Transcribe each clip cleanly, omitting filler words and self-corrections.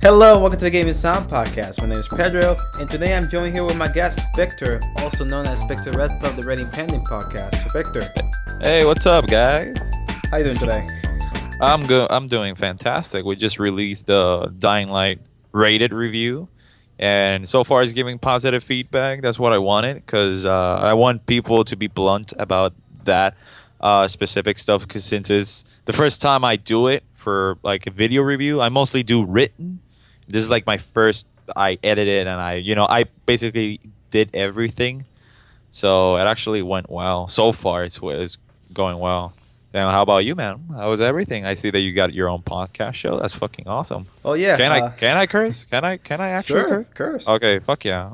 Hello, welcome to the Gaming Sound Podcast. My name is Pedro, and today I'm joined here with my guest, Victor, also known as Victor Redfield of the Ready Pending Podcast. So, Victor, Hey, what's up, guys? how you doing today? I'm good. I'm doing fantastic. We just released the Dying Light rated review, and so far it's giving positive feedback. That's what I wanted because I want people to be blunt about that specific stuff. Because since it's the first time I do it for like a video review, I mostly do written. This is like my first. I edited and I basically did everything. So it actually went well. So far, it's going well. Now, how about you, man? How was everything? I see that you got your own podcast show. That's fucking awesome. Oh yeah. Can I curse? Can I actually Sure, curse? curse. Okay, fuck yeah.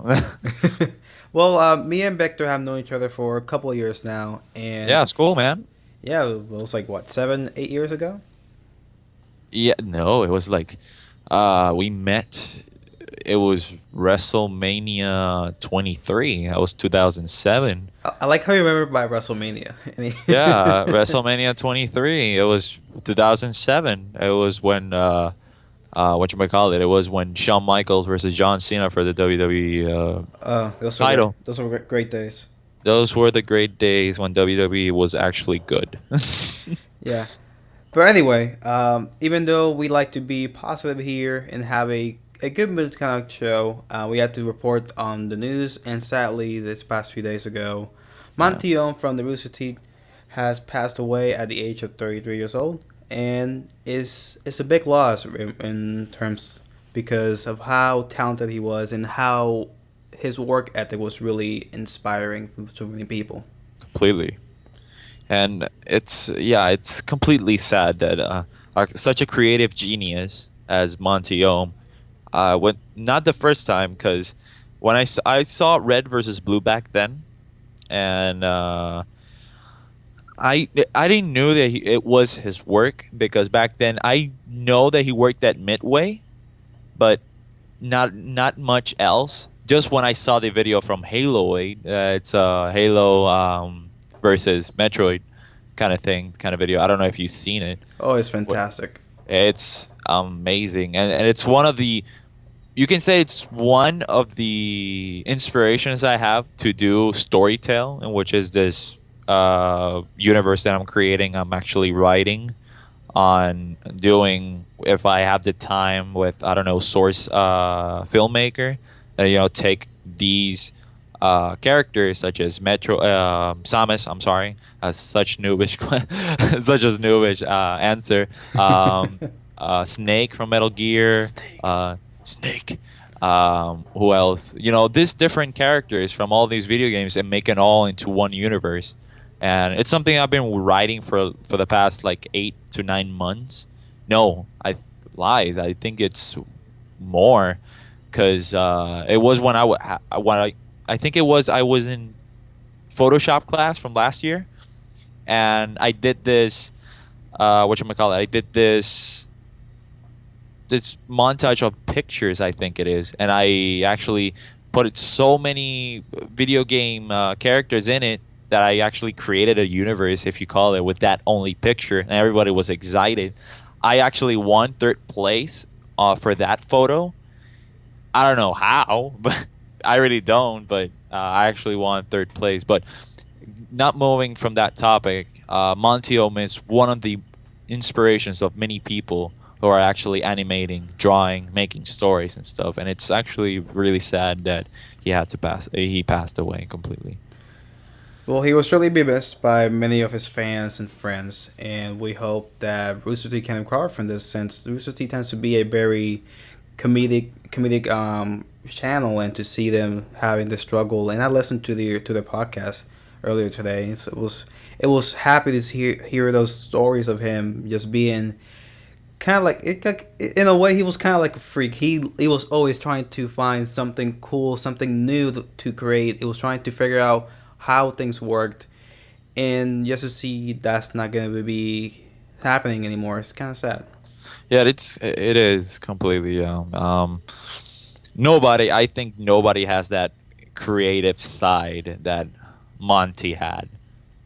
Well, me and Victor have known each other for a couple of years now, and Yeah, it's cool, man. yeah, it was like what 7, 8 years ago. Yeah, no, it was like we met. It was WrestleMania 23. That was 2007. I like how you remember by WrestleMania. Yeah, WrestleMania 23. It was 2007. It was when whatchamacallit, it was when Shawn Michaels versus John Cena for the WWE those title. Those were great days. Those were the great days when WWE was actually good. Yeah. But anyway, even though we like to be positive here and have a good mood kind of show, we had to report on the news, and sadly, this past few days ago, Montiel from the Rooster Teeth has passed away at the age of 33 years old, and it's a big loss in terms because of how talented he was and how his work ethic was really inspiring to many people. Completely. And it's completely sad that such a creative genius as Monty Ohm, when not the first time, because when I saw Red versus Blue back then, and I didn't know that it was his work, because back then I know that he worked at Midway, but not much else. Just when I saw the video from Haloid, it's Halo versus Metroid kind of thing, kind of video. I don't know if you've seen it. Oh, it's fantastic. It's amazing, and it's one of the, you can say it's one of the inspirations I have to do Storytale, and which is this universe that I'm creating. I'm actually writing on doing, if I have the time with, I don't know, source filmmaker, take these characters such as Samus. I'm sorry, such noobish, such as noobish answer. Snake from Metal Gear. Snake. Who else? These different characters from all these video games and make it all into one universe. And it's something I've been writing for the past like 8 to 9 months. No, I lies. I think it's more, because it was when I think it was I was in Photoshop class from last year, and I did this I did this montage of pictures, I think it is, and I actually put so many video game characters in it that I actually created a universe, if you call it, with that only picture, and everybody was excited. I actually won third place for that photo. I don't know how, but I really don't, but I actually won third place. But not moving from that topic, Monty Ohm is one of the inspirations of many people who are actually animating, drawing, making stories and stuff. And it's actually really sad that he passed away completely. Well, he will surely be missed by many of his fans and friends, and we hope that Rooster Teeth can recover from this, since Rooster Teeth tends to be a very comedic channel, and to see them having the struggle. And I listened to their podcast earlier today. So it was happy to hear those stories of him just being kind of like in a way he was kind of like a freak. He was always trying to find something cool, something new to create. He was trying to figure out how things worked, and just to see that's not going to be happening anymore, it's kind of sad. Yeah, it is completely. I think nobody has that creative side that Monty had.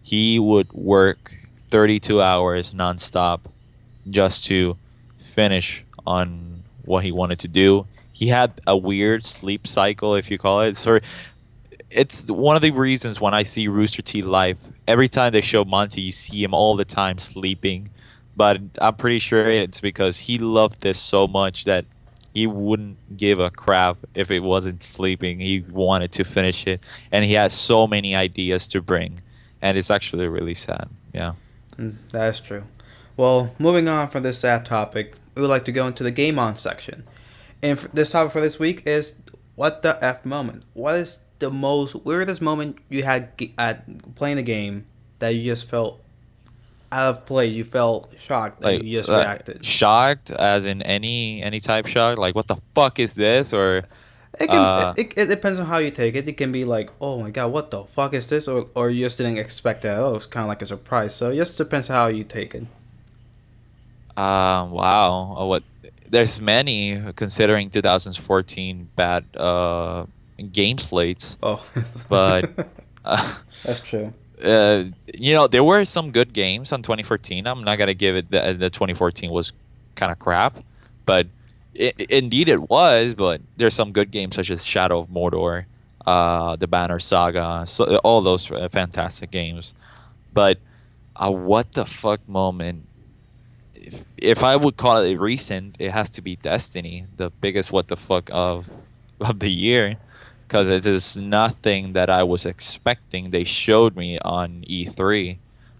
He would work 32 hours nonstop just to finish on what he wanted to do. He had a weird sleep cycle, if you call it. So it's one of the reasons when I see Rooster Teeth live, every time they show Monty, you see him all the time sleeping. But I'm pretty sure it's because he loved this so much that he wouldn't give a crap if it wasn't sleeping. He wanted to finish it, and he has so many ideas to bring, and it's actually really sad. Yeah. That is true. Well, moving on from this sad topic, we would like to go into the game on section. And this topic for this week is what the F moment. What is the most weirdest moment you had at playing the game that you just felt out of place? You felt shocked and Like you just reacted. shocked, as in any type shock. Like, what the fuck is this? Or It can uh, it depends on how you take it. It can be like, oh my god, what the fuck is this, or you just didn't expect that. Oh, it's kind of like a surprise. So it just depends on how you take it. wow. What? There's many considering 2014 bad game slates, Oh, but. Uh, that's true. there were some good games on 2014. I'm not gonna give it the 2014 was kind of crap, but indeed it was. But there's some good games such as Shadow of Mordor, the Banner Saga, so all those fantastic games. But a what the fuck moment. If I would call it recent, it has to be Destiny, the biggest what the fuck of the year, because it is nothing that I was expecting. They showed me on E3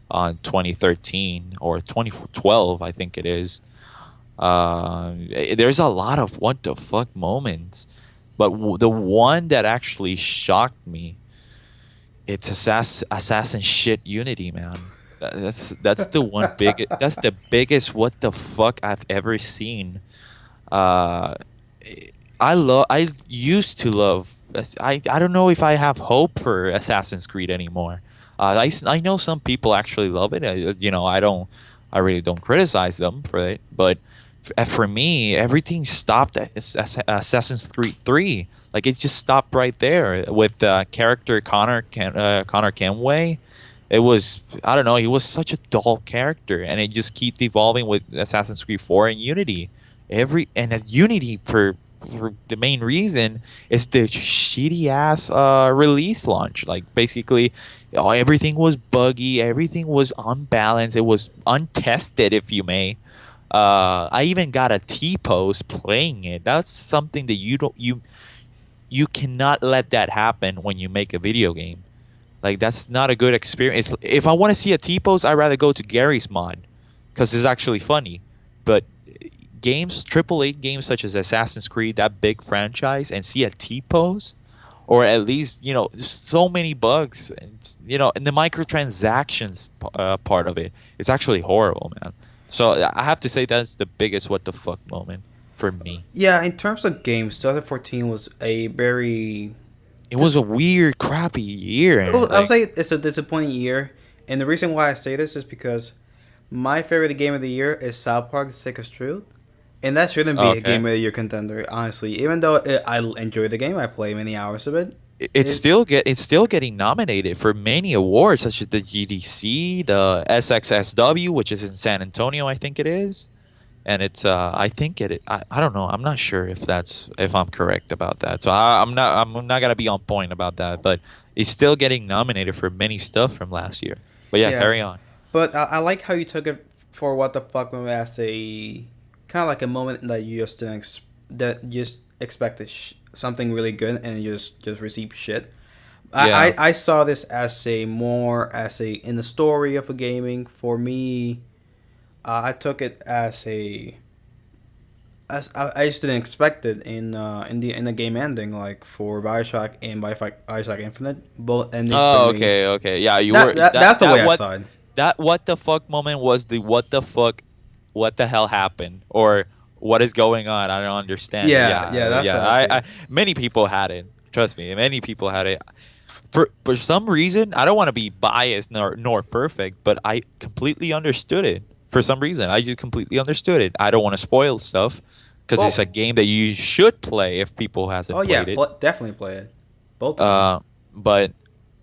on 2013 or 2012, I think it is. There's a lot of what the fuck moments, but the one that actually shocked me, it's Assassin shit Unity, man. That's the one big. That's the biggest what the fuck I've ever seen. Uh, I used to love. I don't know if I have hope for Assassin's Creed anymore. I know some people actually love it. I really don't criticize them for it. But for me, everything stopped at Assassin's Creed 3. Like, it just stopped right there with the character Connor Kenway. It was, I don't know, he was such a dull character, and it just keeps evolving with Assassin's Creed 4 and Unity. As Unity, for the main reason is the shitty ass release launch. Like, basically, everything was buggy, everything was unbalanced, it was untested, if you may. I even got a T pose playing it. That's something that you cannot let that happen when you make a video game. Like, that's not a good experience. If I want to see a T pose, I'd rather go to Gary's mod because it's actually funny. But games, AAA games such as Assassin's Creed, that big franchise, and see a T pose, or at least, there's so many bugs, and the microtransactions part of it, it's actually horrible, man. So I have to say that's the biggest what the fuck moment for me. Yeah, in terms of games, 2014 was a very. It was a weird, crappy year. I would Like, say it's a disappointing year, and the reason why I say this is because my favorite game of the year is South Park: The Sickest Truth, and that shouldn't be a okay. game of the year contender, honestly. Even though I enjoy the game, I play many hours of it. It's It still getting nominated for many awards such as the GDC, the SXSW, which is in San Antonio, I think it is, and it's I think I don't know, I'm not sure if I'm correct about that. So I'm not gonna be on point about that, but it's still getting nominated for many stuff from last year. But yeah, yeah, carry on. but I like how you took it for what the fuck moment as a kind of like a moment that you just didn't that you just expected something really good and you just received shit. Yeah. I saw this as a more as a in the story of a gaming for me. I took it as a as I just didn't expect it in the game ending, like for Bioshock and Bioshock Infinite, both endings for Oh, me. okay, okay. Yeah, you were That's the way I what saw it. that what the fuck moment was the what the fuck, what the hell happened, or what is going on? I don't understand it. Yeah, yeah, Yeah, that's yeah. how I see I it. many people had it. Trust me, many people had it. For some reason, I don't want to be biased nor perfect, but I completely understood it. For some reason, I just completely understood it. I don't want to spoil stuff because it's a Well, game that you should play if people oh hasn't yeah, played it. definitely play it. Both of them. Uh, but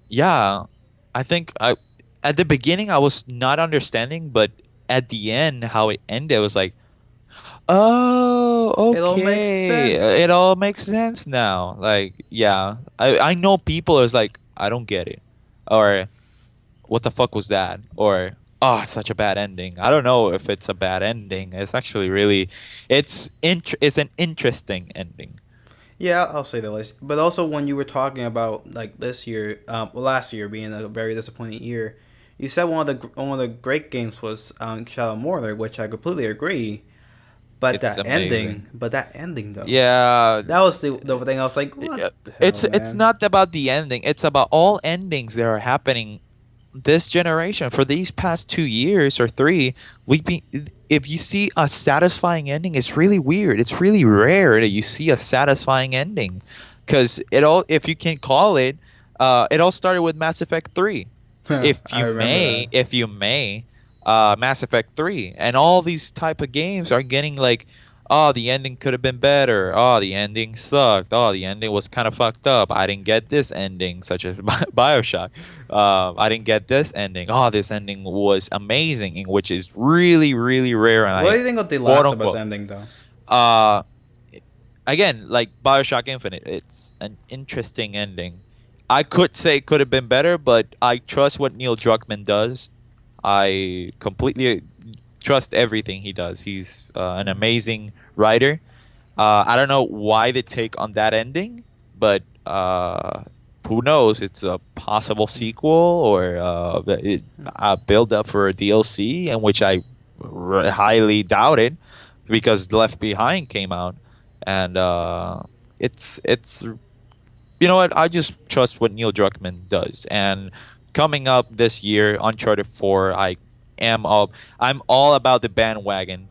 yeah. I think I at the beginning I was not understanding, but at the end how it ended was like, oh, It all makes okay, sense. it all makes sense now. Like, yeah, I know people is like, I don't get it, or what the fuck was that, or oh, it's such a bad ending. I don't know if it's a bad ending. It's actually really, it's an interesting ending. Yeah, I'll say the list. But also, when you were talking about like this year, well, last year being a very disappointing year, you said one of the great games was Shadow Mordor, which I completely agree. It's amazing. But that ending though, Yeah, that was the thing. I was like, what the hell, it's man? not about the ending. It's about all endings that are happening this generation for these past 2 years or three. We be if you see a satisfying ending, it's really weird. It's really rare that you see a satisfying ending, because it all, if you can call it, it all started with Mass Effect 3. I remember that. If you may, Mass Effect 3, and all these type of games are getting like, oh, the ending could have been better. Oh, the ending sucked. Oh, the ending was kind of fucked up. I didn't get this ending, such as Bioshock. I didn't get this ending. Oh, this ending was amazing, in which is really, really rare, and What I do you think of the quote Last of Us unquote. ending though? Uh, Again, like Bioshock Infinite, it's an interesting ending. I could say it could have been better, but I trust what Neil Druckmann does. I completely trust everything he does. He's an amazing writer. I don't know why they take on that ending, but who knows? It's a possible sequel, or a build up for a DLC, in which I highly doubt it, because Left Behind came out, and it's you know what? I just trust what Neil Druckmann does. And coming up this year, Uncharted 4, I'm all about the bandwagon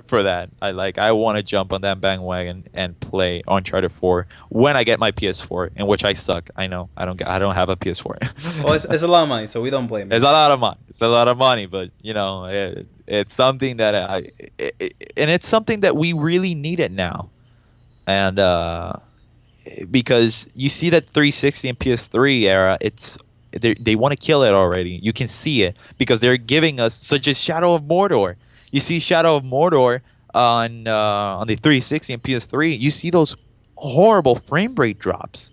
for that. I want to jump on that bandwagon and play Uncharted 4 when I get my PS4, in which I suck. I know. I don't have a PS4. Well, it's a lot of money, so we don't blame It's you. a lot of money. It's a lot of money, but it's something that and it's something that we really need it now. And because you see that 360 and PS3 era, they want to kill it already. You can see it because they're giving us, such as Shadow of Mordor. You see Shadow of Mordor on the 360 and PS3. You see those horrible frame rate drops.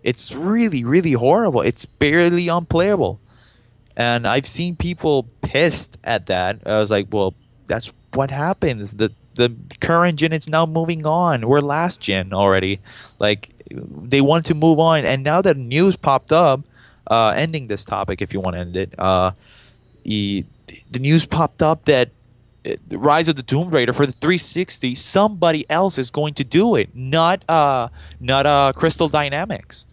It's really, really horrible. It's barely unplayable, and I've seen people pissed at that. I was like, well, that's what happens. The current gen is now moving on. We're last gen already. Like, they want to move on, and now that news popped up, ending this topic, if you want to end it, e- the news popped up that the Rise of the Tomb Raider for the 360, somebody else is going to do it, not Crystal Dynamics,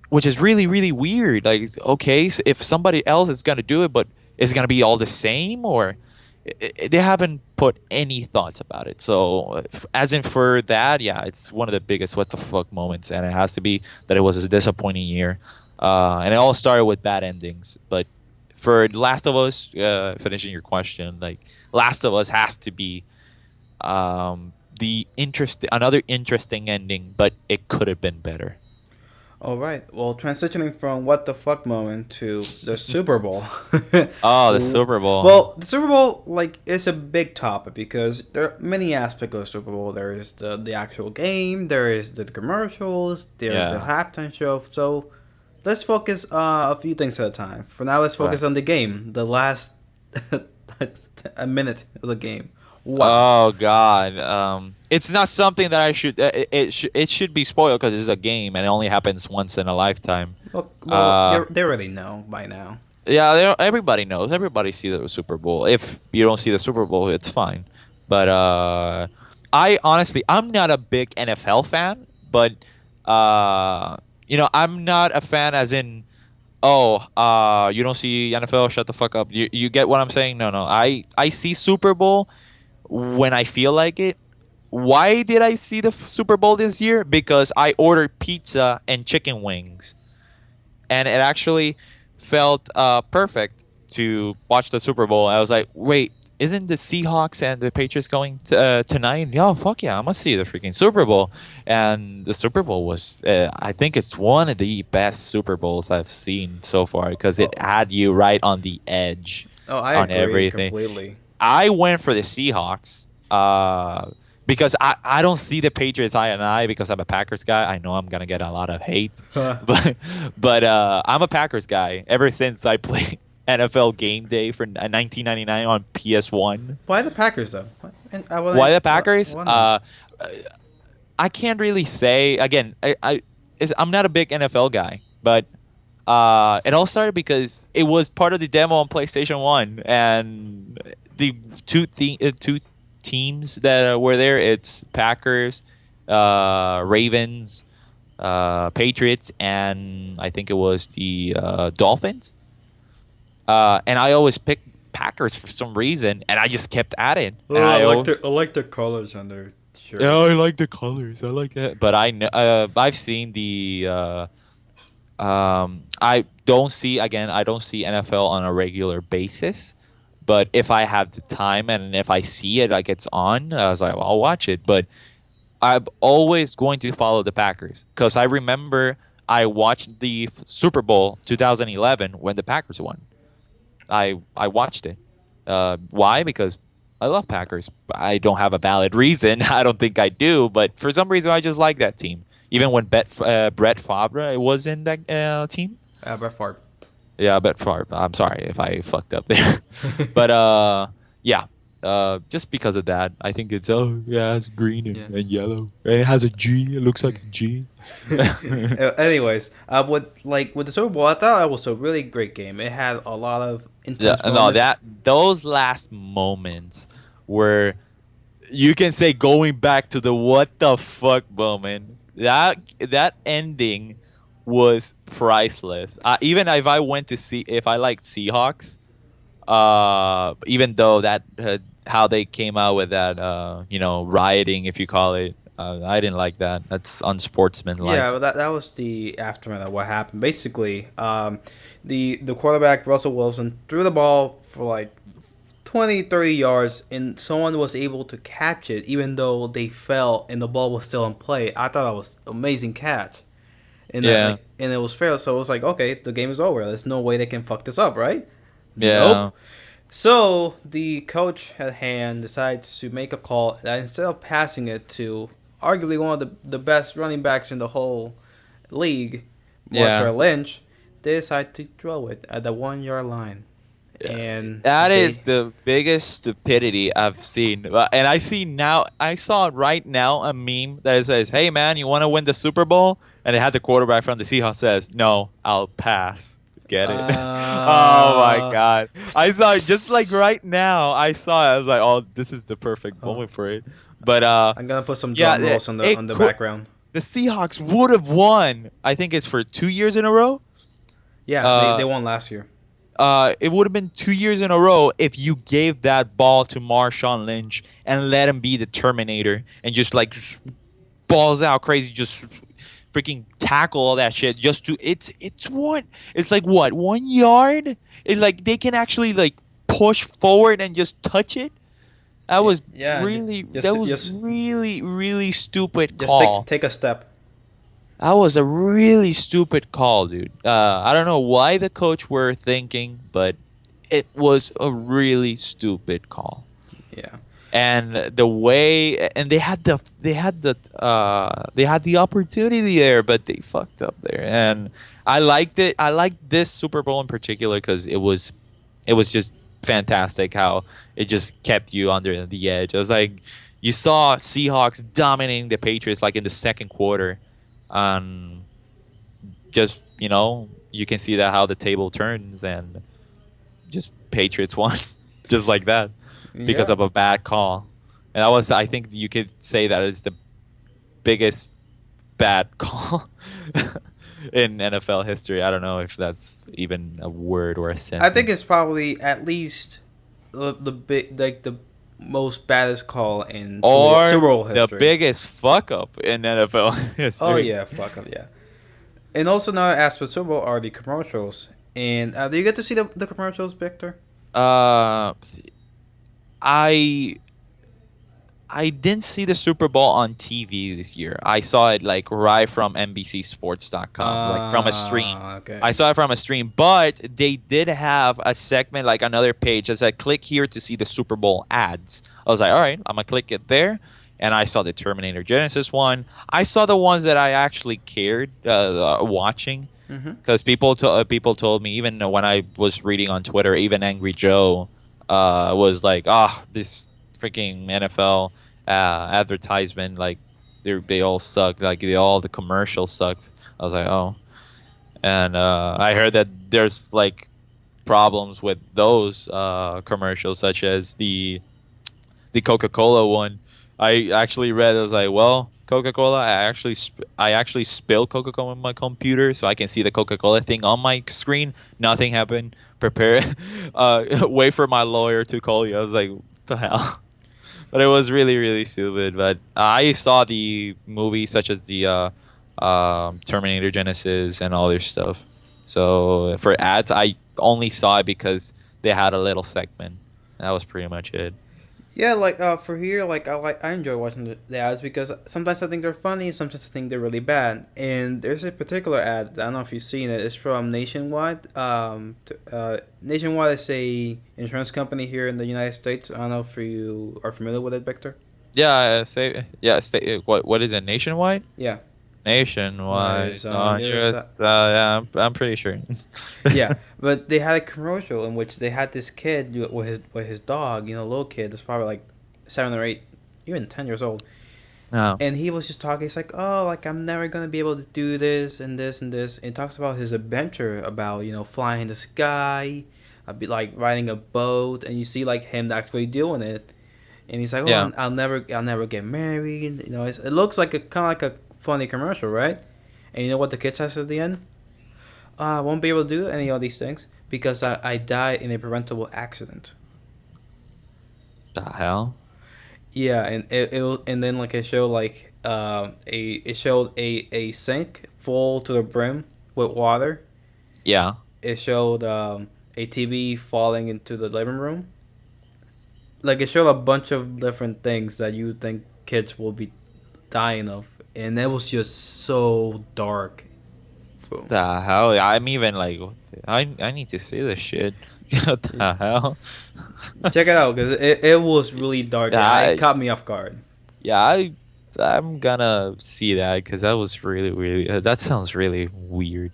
which is really, really weird. Like, okay, so if somebody else is gonna do it, but is it gonna be all the same, or they haven't put any thoughts about it. So, as in for that, yeah, it's one of the biggest what the fuck moments, and it has to be that it was a disappointing year, and it all started with bad endings. But for Last of Us, finishing your question, like Last of Us has to be the another interesting ending, but it could have been better. All right. Well, transitioning from what the fuck moment to the Super Bowl. Oh, the Super Bowl. Well, the Super Bowl like is a big topic because there are many aspects of the Super Bowl. There is the actual game. There is the commercials. There is the Yeah. halftime show. So let's focus a few things at a time. For now, let's Right. focus on the game. The last a minute of the game. Wow. Oh God. It's not something that I should. It should be spoiled because it's a game and it only happens once in a lifetime. Well, Uh, they already know by now. yeah. Everybody knows. Everybody see the Super Bowl. If you don't see the Super Bowl, it's fine. But I honestly, I'm not a big NFL fan. But I'm not a fan as in, oh, you don't see NFL, shut the fuck up. You get what I'm saying? No, no. I see Super Bowl when I feel like it. Why did I see the Super Bowl this year? Because I ordered pizza and chicken wings, and it actually felt perfect to watch the Super Bowl. I was like, wait. isn't the Seahawks and the Patriots going tonight? Yeah, fuck yeah, I must see the freaking Super Bowl. And the Super Bowl was, I think it's one of the best Super Bowls I've seen so far because it Oh, had you right on the edge oh, I on agree everything. completely. I went for the Seahawks because I don't see the Patriots eye and eye because I'm a Packers guy. I know I'm gonna get a lot of hate, but I'm a Packers guy ever since I played NFL Game Day for 1999 on PS1. Why the Packers though? Why the Packers? Why not? I can't really say. Again, I'm not a big NFL guy, but it all started because it was part of the demo on PlayStation One, and the two teams that were there. It's Packers, Ravens, Patriots, and I think it was the Dolphins. And I always picked Packers for some reason, and I just kept at it. And I like the colors on their shirt. yeah, I like the colors. I like that. But I've seen the. I don't see again. I don't see NFL on a regular basis. But if I have the time and if I see it like it's on, I was like, well, I'll watch it. But I'm always going to follow the Packers because I remember I watched the Super Bowl 2011 when the Packers won. I watched it. Why? Because I love Packers. I don't have a valid reason. I don't think I do, but for some reason I just like that team. Even when Brett Favre was in that team. Brett Favre. Yeah, Brett Favre. I'm sorry if I fucked up there, but yeah. Just because of that, I think it's yeah, it's green and yellow, and it has a G. It looks like a G. Anyways, with the Super Bowl, I thought it was a really great game. It had a lot of Yeah, intense no, moments. those last moments were, you can say, going back to the what the fuck moment. That ending was priceless. Even if I went to see, if I liked Seahawks, even though that how they came out with that, rioting, if you call it, I didn't like that. That's Yeah, unsportsmanlike. but that was the aftermath of what happened. Basically, the quarterback Russell Wilson threw the ball for like 20, 30 yards, and someone was able to catch it, even though they fell and the ball was still in play. I thought that was an amazing catch, and that Yeah, like, and it was fair. So it was like, okay, the game is over. There's no way they can fuck this up, right? yeah, Nope. So the coach at hand decides to make a call that instead of passing it to arguably one of the best running backs in the whole league, yeah. Marshawn Lynch, they decide to throw it at the 1 yard line. Yeah, And that is they the biggest stupidity I've seen. And I see now, I saw right now a meme that says, "Hey man, you want to win the Super Bowl?" And it had the quarterback from the Seahawks says, "No, I'll pass." Get it? Oh my uh god! I saw it just like psst. right now. I saw it. I was like, "Oh, this is the perfect Oh, moment for it." But I'm gonna put some yeah, drum rolls on the background. the Seahawks would have won. I think it's for 2 years in a row. Yeah, they Uh, won last year. it would have been 2 years in a row if you gave that ball to Marshawn Lynch and let him be the Terminator and just like balls out crazy, just freaking tackle all that shit. Just to it's like what 1 yard? It's like they can actually like push forward and just touch it. That was Yeah, really just that was just really really stupid just call. take a step. That was a really stupid call, dude. I don't know why the coach were thinking, but it was a really stupid call. Yeah. And the way, and they had the opportunity there, but they fucked up there. And I liked it. I liked this Super Bowl in particular because it was just fantastic how it just kept you under the edge. I was like, you saw Seahawks dominating the Patriots like in the second quarter. Um, just you can see that how the table turns and just Patriots won, just like that, because Yeah. of a bad call. And that was, I think, you could say that it's the biggest bad call in NFL history. I don't know if that's even a word or a I think sentence. it's probably at least the big like the most baddest call in Super Or Bowl the history. biggest fuck up in NFL Oh history. yeah, fuck up, yeah. And also another aspect of Super Bowl are the commercials. And do you get to see the commercials, Victor? Uh, I I didn't see the Super Bowl on TV this year. I saw it like right from NBCSports.com, like from a stream. Okay. I saw it from a stream, but they did have a segment, like another page that said, click here to see the Super Bowl ads. I was like, all right, I'm going to click it there. And I saw the Terminator Genesis one. I saw the ones that I actually cared watching Mm-hmm. because people told me, even when I was reading on Twitter, even Angry Joe was like, "Ah, this freaking NFL advertisement, like they all suck, like all the commercials sucked." I was like, "Oh," and I heard that there's like problems with those commercials, such as the Coca-Cola one. I actually read. I was like, well, Coca-Cola. I actually spilled Coca-Cola on my computer, so I can see the Coca-Cola thing on my screen. Nothing happened. Prepare. Wait for my lawyer to call you. I was like, what the hell? But it was really really stupid. But I saw the movies such as the Terminator Genesis and all their stuff. So for ads, I only saw it because they had a little segment. That was pretty much it. Yeah, like for here, I enjoy watching the ads because sometimes I think they're funny, sometimes I think they're really bad. And there's a particular ad, I don't know if you've seen it. It's from Nationwide. Nationwide is a insurance company here in the United States. I don't know if you are familiar with it, Victor. What is it? Nationwide? Yeah. Nationwide It's on on the other your side. yeah, I'm pretty sure. Yeah, but they had a commercial in which they had this kid with his dog, little kid, that's probably like 7 or 8, even 10 years old, No. and he was just talking. He's like, "Oh, like I'm never gonna be able to do this and this and this." And talks about his adventure about flying in the sky, be like riding a boat, and you see like him actually doing it. And he's like, "Oh, Yeah. I'll never get married." It looks like a kind of like a funny commercial, right? And you know what the kid says at the end? I won't be able to do any of these things because I died in a preventable accident. The hell? Yeah, and and then like it showed like it showed a sink full to the brim with water. Yeah. It showed a TV falling into the living room. Like it showed a bunch of different things that you think kids will be dying of, and it was just so dark. Boom. The hell? I'm even like, I need to see this shit. What the hell? Check it out because it was really dark Yeah, and it caught me off guard. yeah, I'm gonna see that because that was really really. That sounds really weird.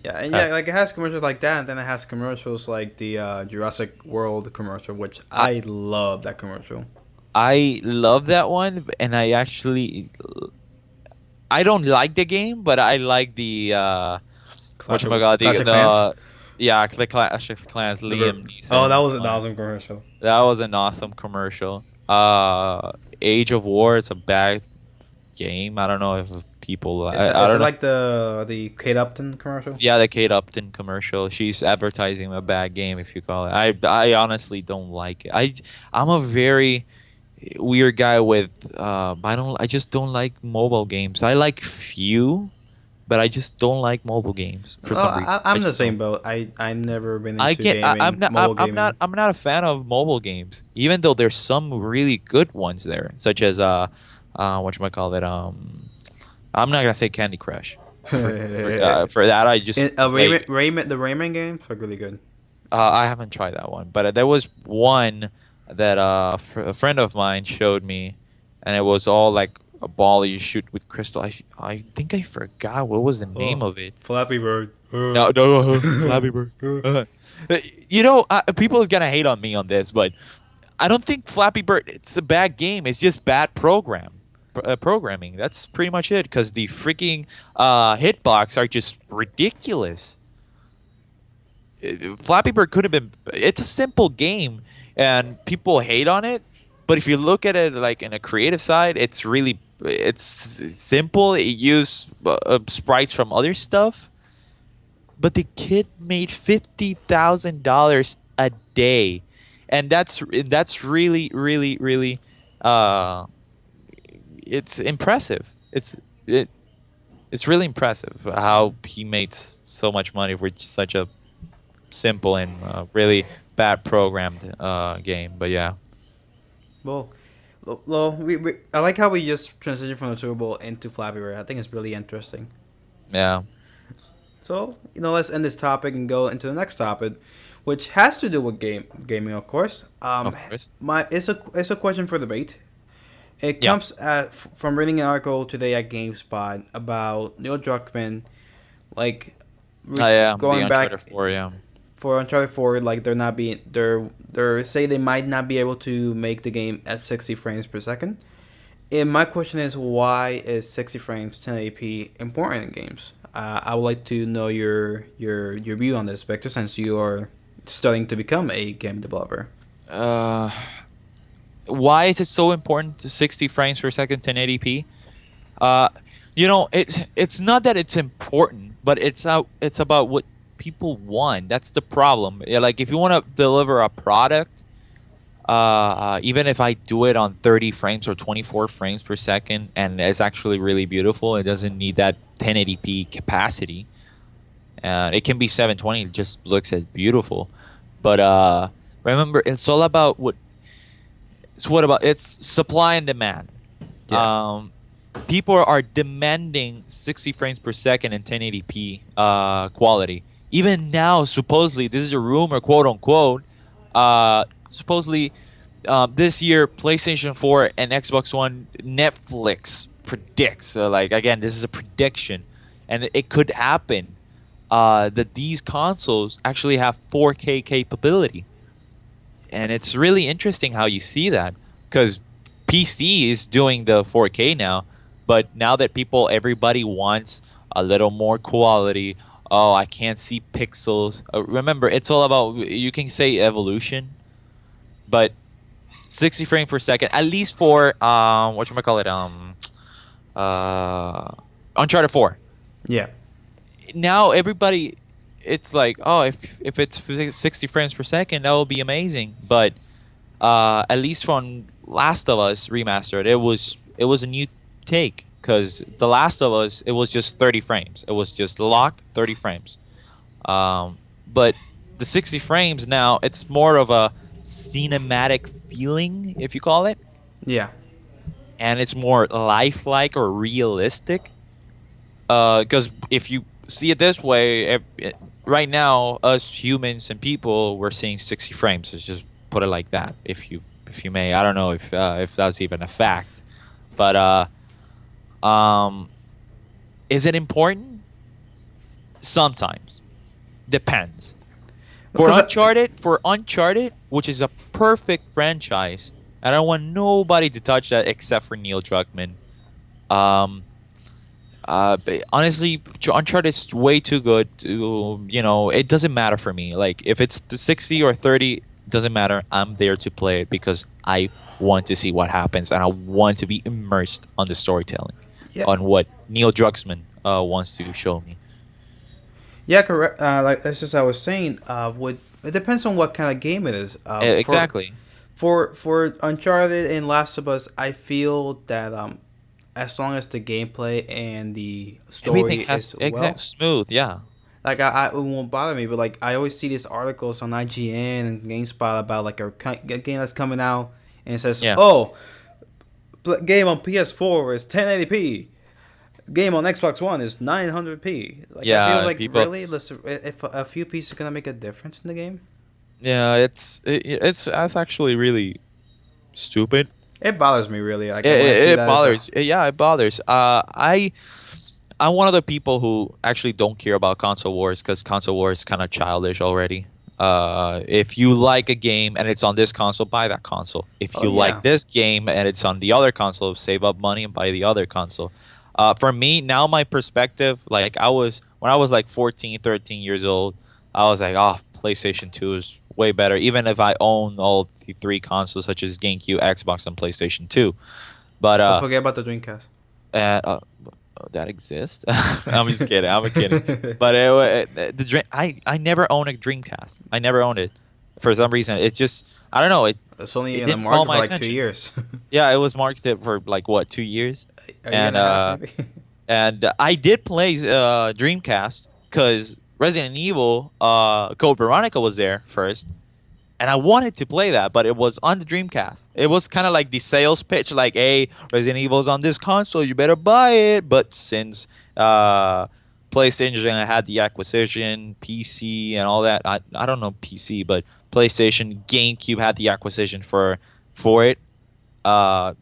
Yeah, and yeah, like it has commercials like that, and then it has commercials like the Jurassic World commercial, which I I love that commercial. I love that one, and I don't like the game, but I like the whatchamacallit, Clash of Clans. yeah, the Clash of Clans, Liam Oh, that Neeson was an one. awesome commercial. That was an awesome commercial. Age of War, it's a bad game. I don't know if people I Is it don't know. like the Kate Upton commercial? Yeah, the Kate Upton commercial. She's advertising a bad game, if you call it. I honestly don't like it. I'm a very weird guy with I just don't like mobile games. I like few, but I just don't like mobile games for Well, some reason. I I'm the just same don't. boat. I never been I into can't. gaming, mobile gaming. I'm not a fan of mobile games, even though there's some really good ones there, such as what you call it. I'm not gonna say Candy Crush. For that, I just And, play. The Rayman games are really good. I haven't tried that one, but there was one that a friend of mine showed me, and it was all like a ball you shoot with crystal. I think I forgot what was the name Oh, of it. Flappy Bird. No, no, Flappy Bird. People is gonna hate on me on this, but I don't think Flappy Bird. It's a bad game. It's just bad programming. That's pretty much it. Because the freaking hitbox are just ridiculous. Flappy Bird could have been. It's a simple game, and people hate on it. But if you look at it like in a creative side, it's simple. It used sprites from other stuff, but the kid made $50,000 a day, and that's really really really uh, it's impressive. It, it's really impressive how he made so much money for such a simple and really bad programmed game. But yeah, Well, I like how we just transitioned from the Super Bowl into Flappy Bird. I think it's really interesting. yeah, So, let's end this topic and go into the next topic, which has to do with gaming, of course. of course. It's a question for debate. It Yeah. comes from reading an article today at GameSpot about Neil Druckmann, like Oh yeah, the going back Uncharted 4. Yeah. for Uncharted 4, like they're say they might not be able to make the game at 60 frames per second. And my question is, why is 60 frames 1080p important in games? I would like to know your view on this, Victor, since you are studying to become a game developer. Uh, why is it so important to 60 frames per second 1080p? Uh, it's not that it's important, but it's about what people want. That's the problem. Yeah, like if you want to deliver a product, even if I do it on 30 frames or 24 frames per second, and it's actually really beautiful, it doesn't need that 1080p capacity. It can be 720. It just looks as beautiful. But remember, it's all about it's supply and demand. Yeah. People are demanding 60 frames per second and 1080p quality. Even now, supposedly, this is a rumor, quote unquote. Supposedly, this year, PlayStation 4 and Xbox One, Netflix predicts. So, like again, this is a prediction, and it could happen that these consoles actually have 4K capability. And it's really interesting how you see that, because PC is doing the 4K now, but now that everybody wants a little more quality. Oh, I can't see pixels. Remember, it's all about, you can say evolution, but 60 frames per second, at least for whatchamacallit, Uncharted 4. Yeah. Now everybody, it's like, oh, if it's 60 frames per second, that would be amazing. But at least from Last of Us remastered, it was a new take, because The Last of Us, it was just 30 frames. It was just locked 30 frames. But the 60 frames now, it's more of a cinematic feeling, if you call it, Yeah. and it's more lifelike or realistic. Because if you see it this way, right now, us humans and people, we're seeing 60 frames. Let's just put it like that, if you may. I don't know if that's even a fact, but is it important? Sometimes, depends. For Uncharted, which is a perfect franchise, I don't want nobody to touch that except for Neil Druckmann. But honestly, Uncharted is way too good to, it doesn't matter for me. Like, if it's 60 or 30, doesn't matter. I'm there to play it because I want to see what happens, and I want to be immersed on the storytelling, Yeah. on what Neil Druckmann wants to show me. Yeah, correct. Like that's just I was saying. It depends on what kind of game it is. Exactly. For Uncharted and Last of Us, I feel that as long as the gameplay and the story Everything has is well, smooth. Yeah. like it won't bother me. But like I always see these articles on IGN and GameSpot about like a game that's coming out, and it says, Yeah. "Oh, game on PS4 is 1080p. Game on Xbox One is 900p." Like I Yeah. feel like People. really, listen, if a few pieces are gonna make a difference in the game, Yeah. It's that's actually really stupid. it bothers me really. Like It, when I see it, it that, bothers. Yeah, it bothers. I'm one of the people who actually don't care about console wars, because console wars is kind of childish already. If you like a game and it's on this console, buy that console. If Oh, you yeah. like this game and it's on the other console, save up money and buy the other console. For me, now my perspective, like when I was like 14, 13 years old, I was like, oh, PlayStation 2 is way better, even if I own all the three consoles such as GameCube, Xbox, and PlayStation 2. But don't forget about the Dreamcast. that exists. I'm just kidding. I'm kidding. But I never owned a Dreamcast. I never owned it. For some reason, it just, I don't know. It's only It in the didn't call market for my like 2 attention. years. Yeah, it was marketed for like what, 2 years, A year and a half, maybe. and I did play Dreamcast because Resident Evil Code Veronica was there first, and I wanted to play that, but it was on the Dreamcast. It was kind of like the sales pitch, like, "Hey, Resident Evil's on this console, you better buy it." But since PlayStation had the acquisition, PC and all that, I don't know PC, but PlayStation, GameCube had the acquisition for it. Uh,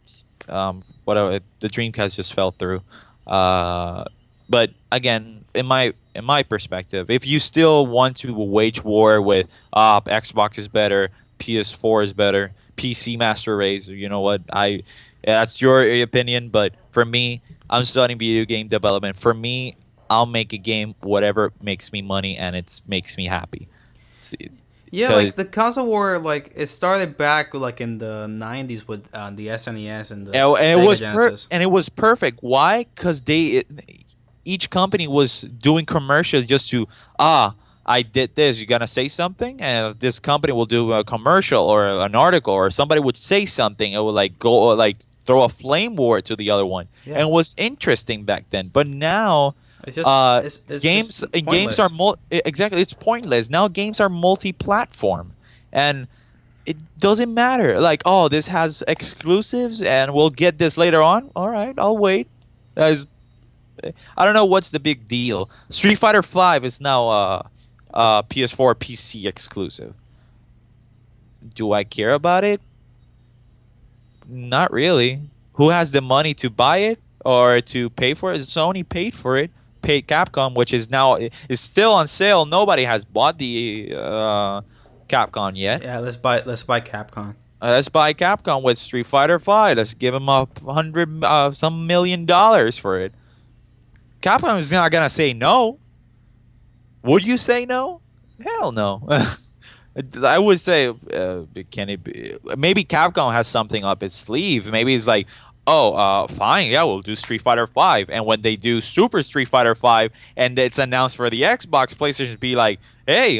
Whatever, the Dreamcast just fell through. Uh, but again, in my perspective, if you still want to wage war with Xbox is better, PS4 is better, PC Master Race, you know what? I That's your opinion, but for me, I'm studying video game development. For me, I'll make a game whatever makes me money and it makes me happy. Yeah, like Because the console war, like it started back like in the '90s with the SNES and the Sega Genesis. and it was perfect. Why? Because each company was doing commercials just to I did this. You gonna say something, and this company will do a commercial or an article, or somebody would say something. It would like go like throw a flame war to the other one, Yeah, and it was interesting back then. But now it's games just games are pointless. exactly, it's pointless now. Games are multi-platform, and it doesn't matter, like, oh, this has exclusives and we'll get this later on. All right, I'll wait. Uh, I don't know what's the big deal. Street Fighter 5 is now PS4 PC exclusive. Do I care about it? Not really. Who has the money to buy it or to pay for it? Sony paid for it. Paid Capcom, which is still on sale. Nobody has bought the Capcom yet. Yeah, let's buy Capcom. Let's buy Capcom with Street Fighter 5. Let's give them some $1 million for it. Capcom is not gonna say no. Would you say no? Hell no. I would say, can it be? Maybe Capcom has something up its sleeve. Maybe it's like, oh, fine, yeah, we'll do Street Fighter 5. And when they do Super Street Fighter 5 and it's announced for the Xbox, PlayStation be like, hey,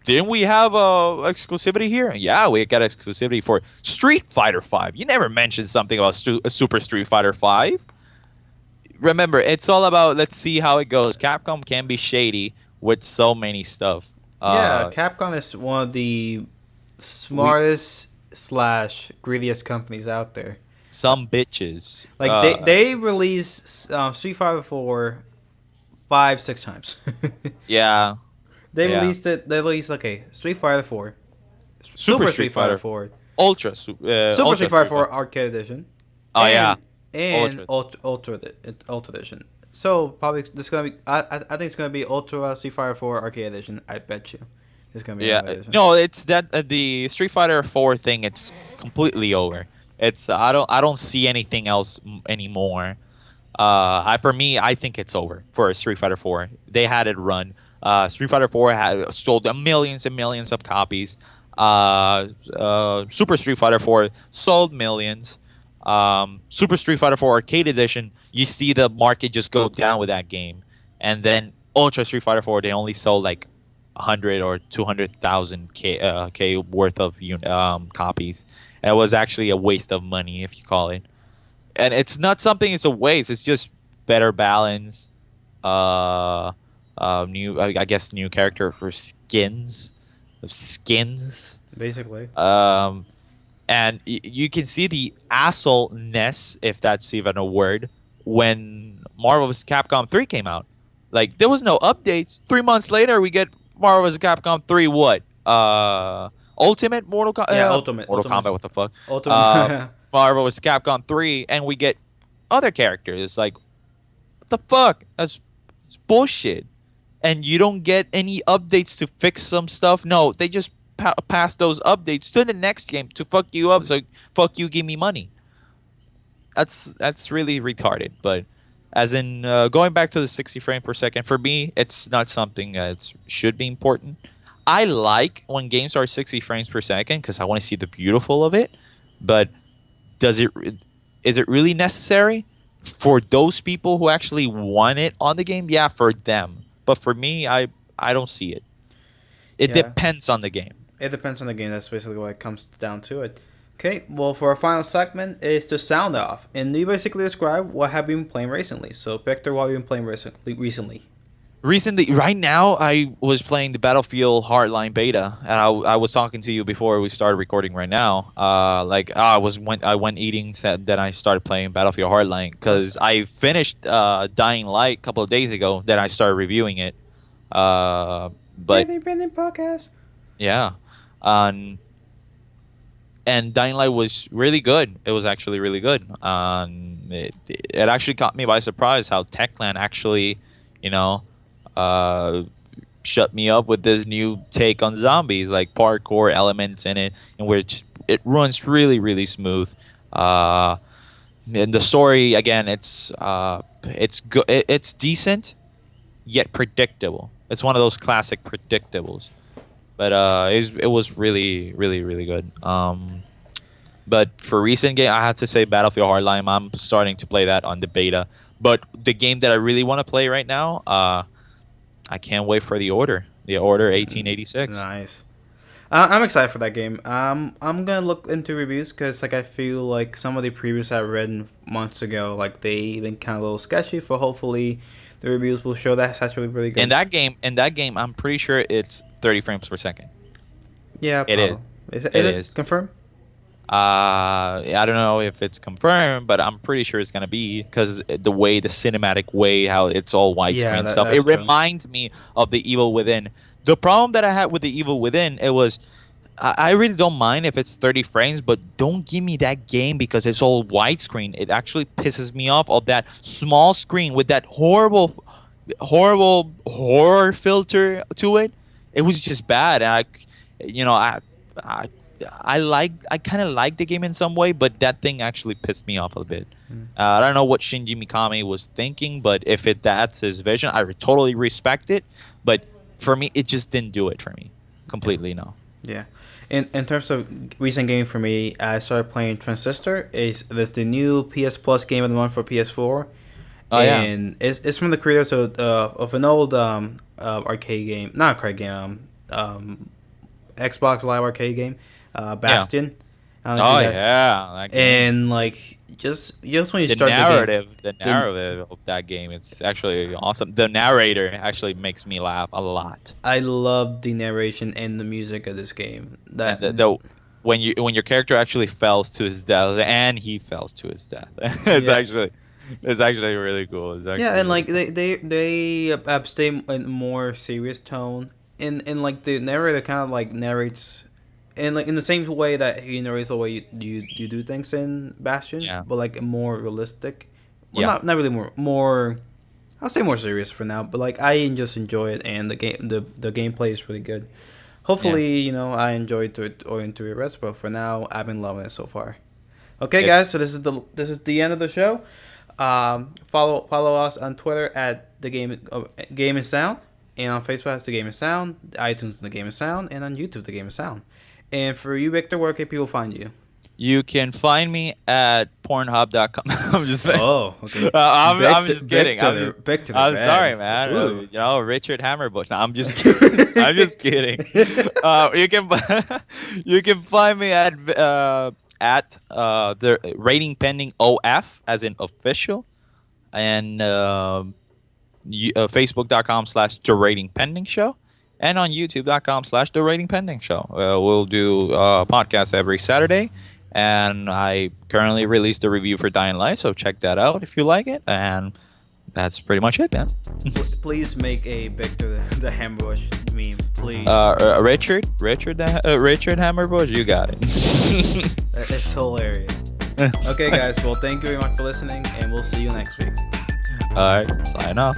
didn't we have exclusivity here? Yeah, we got exclusivity for Street Fighter 5. You never mentioned something about Super Street Fighter 5. Remember, it's all about, let's see how it goes. Capcom can be shady with so many stuff. Yeah, Uh, Capcom is one of the we smartest slash greediest companies out there. Some bitches. Like they release Street Fighter 4 5 6 times. Yeah, They yeah. released it. They released okay Street Fighter 4, Super Super Street Street Fighter Fighter, 4, Super Ultra Street Fighter Street 4 Fighter. Arcade Edition, Oh yeah, and Ultra. Ultra Edition. So probably this gonna be. I think it's gonna be Ultra Street Fighter 4 Arcade Edition. I bet you, it's gonna be Yeah, another edition. no, it's that the Street Fighter 4 thing. It's completely over. It's I don't see anything else anymore. For me, I think it's over for Street Fighter 4. They had it run. Street Fighter 4 had sold millions and millions of copies. Super Street Fighter 4 sold millions. Super Street Fighter 4 Arcade Edition, you see the market just go down with that game, and then Ultra Street Fighter 4, they only sold like 100 or 200,000 k worth of copies. And it was actually a waste of money, if you call it. And it's not something, it's a waste. It's just better balance. Uh, New, I guess, new character for skins. Basically. And you can see the asshole-ness, if that's even a word, when Marvel vs. Capcom 3 came out. Like, there was no updates. 3 months later, we get Marvel vs. Capcom 3, what? Ultimate Mortal Kombat? Yeah, Ultimate. Mortal Ultimate. Kombat, what the fuck? Ultimate. Marvel vs. Capcom 3, and we get other characters. It's like, what the fuck? It's bullshit. And you don't get any updates to fix some stuff. No, they just pass those updates to the next game to fuck you up. So fuck you, give me money. That's really retarded. But as in going back to the 60 frame per second, for me, it's not something that should be important. I like when games are 60 frames per second because I want to see the beautiful of it. But does it is it really necessary for those people who actually want it on the game? Yeah, for them. But for me, I don't see it. It Yeah. depends on the game. It depends on the game. That's basically what it comes down to it. Okay, well, for our final segment is the sound off, and you basically describe what have you been playing recently. So, Victor, what have you been playing recently? Recently, right now, I was playing the Battlefield Hardline beta, and I was talking to you before we started recording. Right now, I went eating, said then I started playing Battlefield Hardline because I finished Dying Light a couple of days ago. Then I started reviewing it. But Really been in podcast. yeah, um, and Dying Light was really good. It was actually really good. It actually caught me by surprise how Techland actually, you know, uh, shut me up with this new take on zombies, like parkour elements in it, in which it runs really, really smooth. Uh, and the story, again, it's good. It's decent, yet predictable. It's one of those classic predictables. But it was really, really, really good. But for recent game, I have to say Battlefield Hardline. I'm starting to play that on the beta. But the game that I really want to play right now, I can't wait for The Order 1886. Nice. I'm excited for that game. I'm gonna look into reviews because like I feel like some of the previews I read months ago, like they been kind of a little sketchy. For hopefully, the reviews will show that's actually really good. In that game, I'm pretty sure it's 30 frames per second. Yeah, It probably. is. Is It it is. confirmed? I don't know if it's confirmed, but I'm pretty sure it's gonna be because the way the cinematic way, how it's all widescreen stuff. that's It true. reminds me of the Evil Within. The problem that I had with the Evil Within, it was I really don't mind if it's 30 frames, but don't give me that game because it's all widescreen. It actually pisses me off of that small screen with that horrible, horrible horror filter to it. It was just bad. And you know, I, I kind of like the game in some way, but that thing actually pissed me off a bit. I don't know what Shinji Mikami was thinking, but if that's his vision, I totally respect it. But for me, it just didn't do it for me completely. No. Yeah. In terms of recent game for me, I started playing Transistor. It's the new PS Plus game of the month for PS4. Oh, yeah. And it's from the creators of an old arcade game, not arcade game, Xbox Live arcade game, Bastion. I don't know if Oh you guys- yeah, that game. And like just when you the start the narrative of that game, it's actually awesome. The narrator actually makes me laugh a lot. I love the narration and the music of this game. That When your character actually falls to his death, and he falls to his death, Yeah. it's actually really cool. It's actually yeah, and really like they stay in a more serious tone, and like the narrator kind of like narrates, in like in the same way that he narrates the way you do things in Bastion, Yeah. but like more realistic. Well, Yeah. not really more. I'll say more serious for now, but like I just enjoy it, and the gameplay is really good. Hopefully, I enjoy it or into the rest, but for now, I've been loving it so far. Okay, guys, so this is the end of the show. Follow us on Twitter at the Game and Sound, and on Facebook as the Game and Sound, iTunes the Game and Sound, and on YouTube the Game and Sound. And for you, Victor, where can people find you? You can find me at Pornhub.com. I'm just Oh, okay. I'm just kidding. Back to the I'm bag. sorry, man. Ooh. Richard Hammerbush. No, I'm just kidding. I'm just kidding. You can you can find me at the Rating Pending OF as in official, and Facebook.com/The Rating Pending Show, and on YouTube.com/The Rating Pending Show. We'll do podcasts every Saturday. And I currently released a review for Dying Light, so check that out if you like it. And that's pretty much it, man. Please make a Victor the Hammerbush meme, please. Richard Hammerbush, you got it. It's hilarious. Okay, guys. Well, thank you very much for listening, and we'll see you next week. All right, sign off.